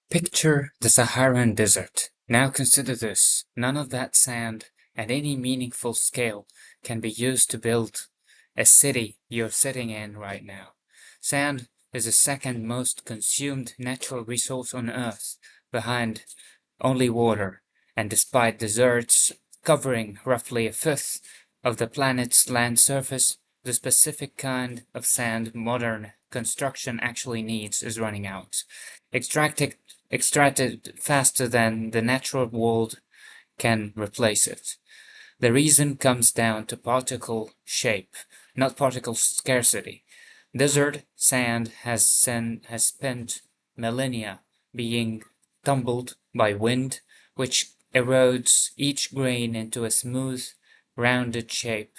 Picture the Saharan desert. Now consider this. None of that sand at any meaningful scale can be used to build a city you're sitting in right now. Sand is the second most consumed natural resource on Earth, behind only water, and despite deserts covering roughly a fifth of the planet's land surface, the specific kind of sand modern construction actually needs is running out. Extracted faster than the natural world can replace it. The reason comes down to particle shape, not particle scarcity. Desert sand has spent millennia being tumbled by wind, which erodes each grain into a smooth, rounded shape,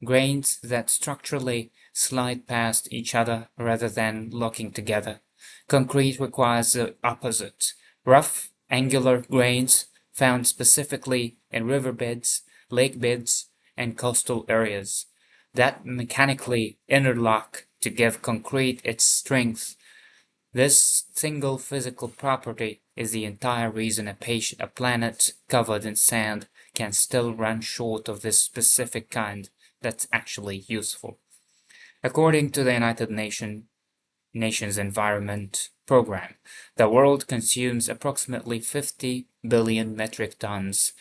grains that structurally slide past each other rather than locking together. Concrete requires the opposite. Rough, angular grains found specifically in riverbeds, lake beds, and coastal areas that mechanically interlock to give concrete its strength. This single physical property is the entire reason a planet covered in sand can still run short of this specific kind that's actually useful. According to the United Nations Environment Program, the world consumes approximately 50 billion metric tons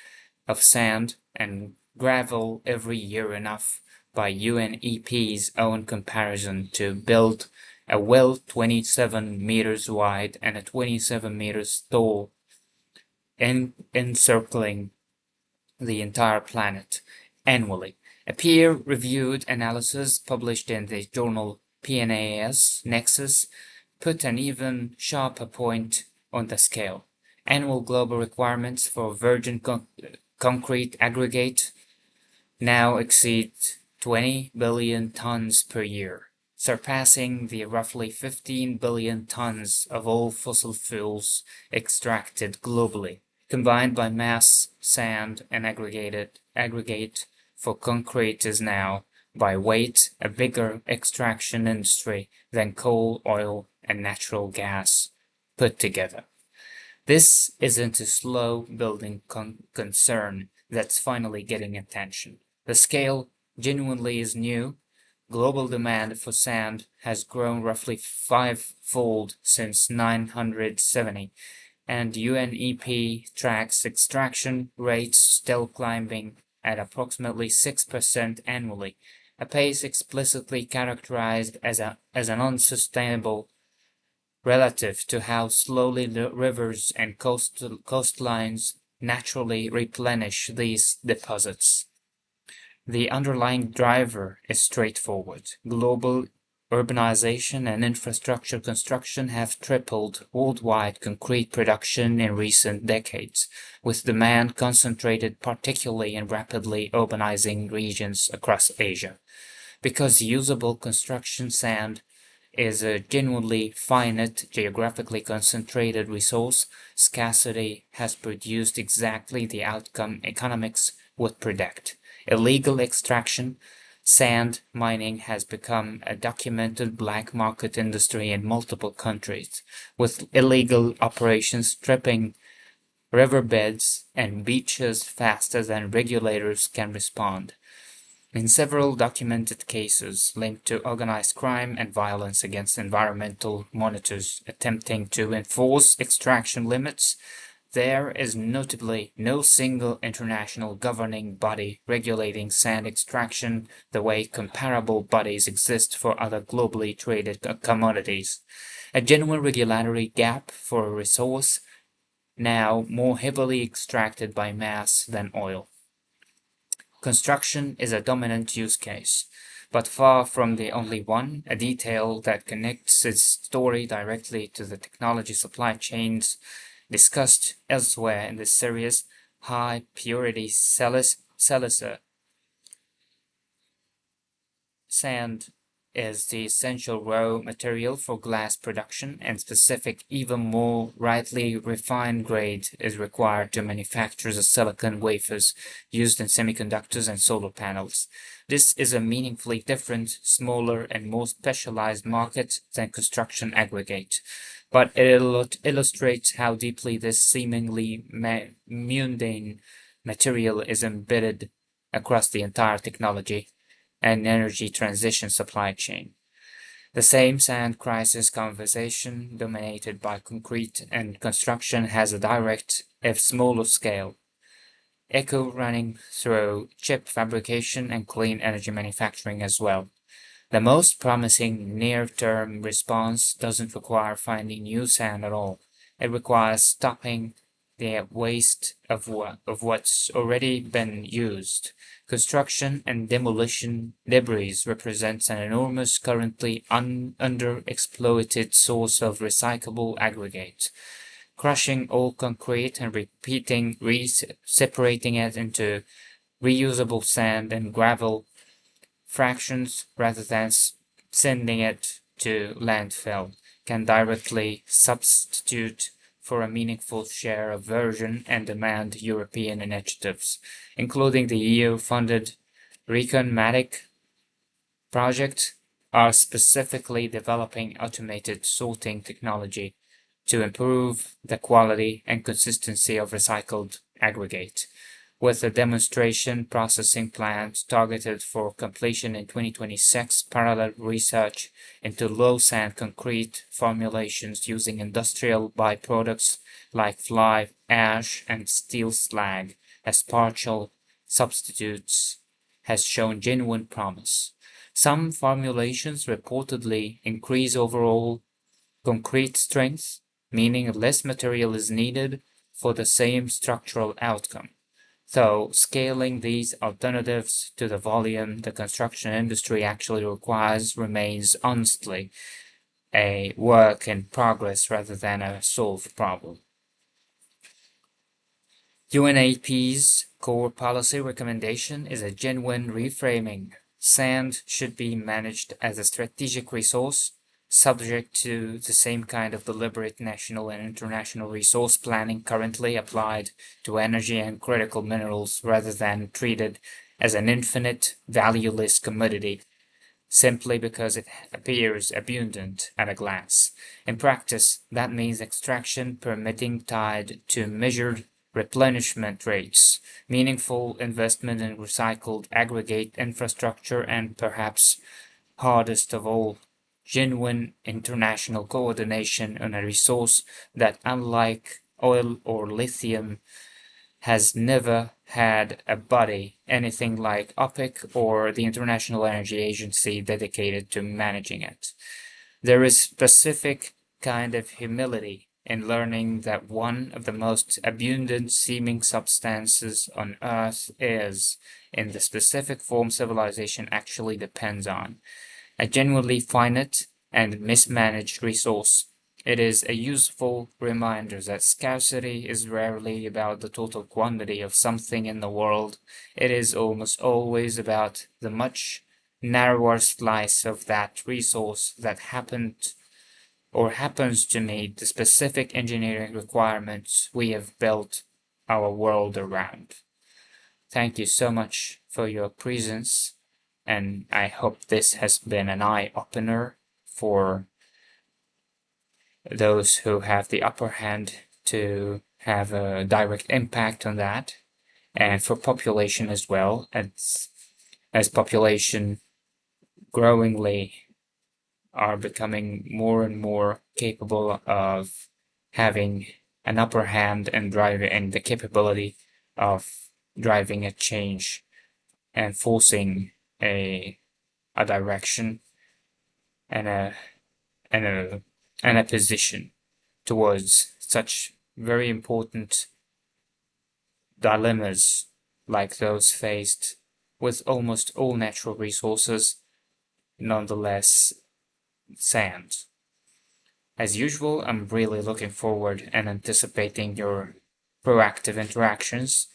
of sand and gravel every year, enough by UNEP's own comparison to build a well 27 meters wide and a 27 meters tall, encircling the entire planet annually. A peer-reviewed analysis published in the journal PNAS Nexus put an even sharper point on the scale. Annual global requirements for virgin concrete aggregate now exceed 20 billion tons per year, surpassing the roughly 15 billion tons of all fossil fuels extracted globally. Combined by mass, sand, and aggregate for concrete is now, by weight, a bigger extraction industry than coal, oil, and natural gas put together. This isn't a slow building concern that's finally getting attention. The scale genuinely is new. Global demand for sand has grown roughly five-fold since 970, and UNEP tracks extraction rates still climbing at approximately 6% annually, a pace explicitly characterized as an unsustainable relative to how slowly rivers and coastlines naturally replenish these deposits. The underlying driver is straightforward. Global urbanization and infrastructure construction have tripled worldwide concrete production in recent decades, with demand concentrated particularly in rapidly urbanizing regions across Asia. Because usable construction sand is a genuinely finite, geographically concentrated resource, scarcity has produced exactly the outcome economics would predict. Illegal extraction, sand mining has become a documented black market industry in multiple countries, with illegal operations stripping riverbeds and beaches faster than regulators can respond. In several documented cases linked to organized crime and violence against environmental monitors attempting to enforce extraction limits, there is notably no single international governing body regulating sand extraction the way comparable bodies exist for other globally traded commodities. A genuine regulatory gap for a resource now more heavily extracted by mass than oil. Construction is a dominant use case, but far from the only one. A detail that connects its story directly to the technology supply chains discussed elsewhere in this series, high-purity silica sand is the essential raw material for glass production, and specific, even more rightly refined grade is required to manufacture the silicon wafers used in semiconductors and solar panels. This is a meaningfully different, smaller, and more specialized market than construction aggregate. but it illustrates how deeply this seemingly mundane material is embedded across the entire technology and energy transition supply chain. The same sand crisis conversation, dominated by concrete and construction, has a direct, if smaller scale, echo running through chip fabrication and clean energy manufacturing as well. The most promising near-term response doesn't require finding new sand at all. It requires stopping the waste of what's already been used. Construction and demolition debris represents an enormous, currently underexploited source of recyclable aggregate. Crushing all concrete and separating it into reusable sand and gravel fractions rather than sending it to landfill can directly substitute for a meaningful share of virgin and demand European initiatives, including the EU-funded Recon-Matic project, are specifically developing automated sorting technology to improve the quality and consistency of recycled aggregate, with a demonstration processing plant targeted for completion in 2026. Parallel research into low sand concrete formulations using industrial byproducts like fly ash and steel slag as partial substitutes has shown genuine promise. Some formulations reportedly increase overall concrete strength, meaning less material is needed for the same structural outcome. Though scaling these alternatives to the volume the construction industry actually requires remains honestly a work in progress rather than a solved problem. UNEP's core policy recommendation is a genuine reframing. Sand should be managed as a strategic resource, subject to the same kind of deliberate national and international resource planning currently applied to energy and critical minerals, rather than treated as an infinite, valueless commodity simply because it appears abundant at a glance. In practice, that means extraction permitting tied to measured replenishment rates, meaningful investment in recycled aggregate infrastructure, and perhaps hardest of all, genuine international coordination on a resource that, unlike oil or lithium, has never had a body, anything like OPEC or the International Energy Agency, dedicated to managing it. There is specific kind of humility in learning that one of the most abundant seeming substances on Earth is, in the specific form civilization actually depends on, a genuinely finite and mismanaged resource. It is a useful reminder that scarcity is rarely about the total quantity of something in the world. It is almost always about the much narrower slice of that resource that happens to meet the specific engineering requirements we have built our world around. Thank you so much for your presence, and I hope this has been an eye-opener for those who have the upper hand to have a direct impact on that, and for population as well, as population growingly are becoming more and more capable of having an upper hand and the capability of driving a change and forcing a direction and a position towards such very important dilemmas like those faced with almost all natural resources, nonetheless sand. As usual, I'm really looking forward and anticipating your proactive interactions.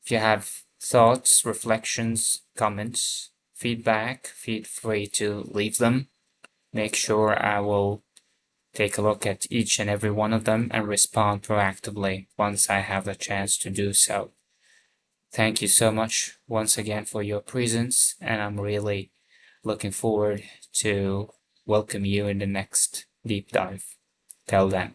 If you have thoughts, reflections, comments, feedback, feel free to leave them. Make sure I will take a look at each and every one of them and respond proactively once I have the chance to do so. Thank you so much once again for your presence, and I'm really looking forward to welcome you in the next deep dive. Till then.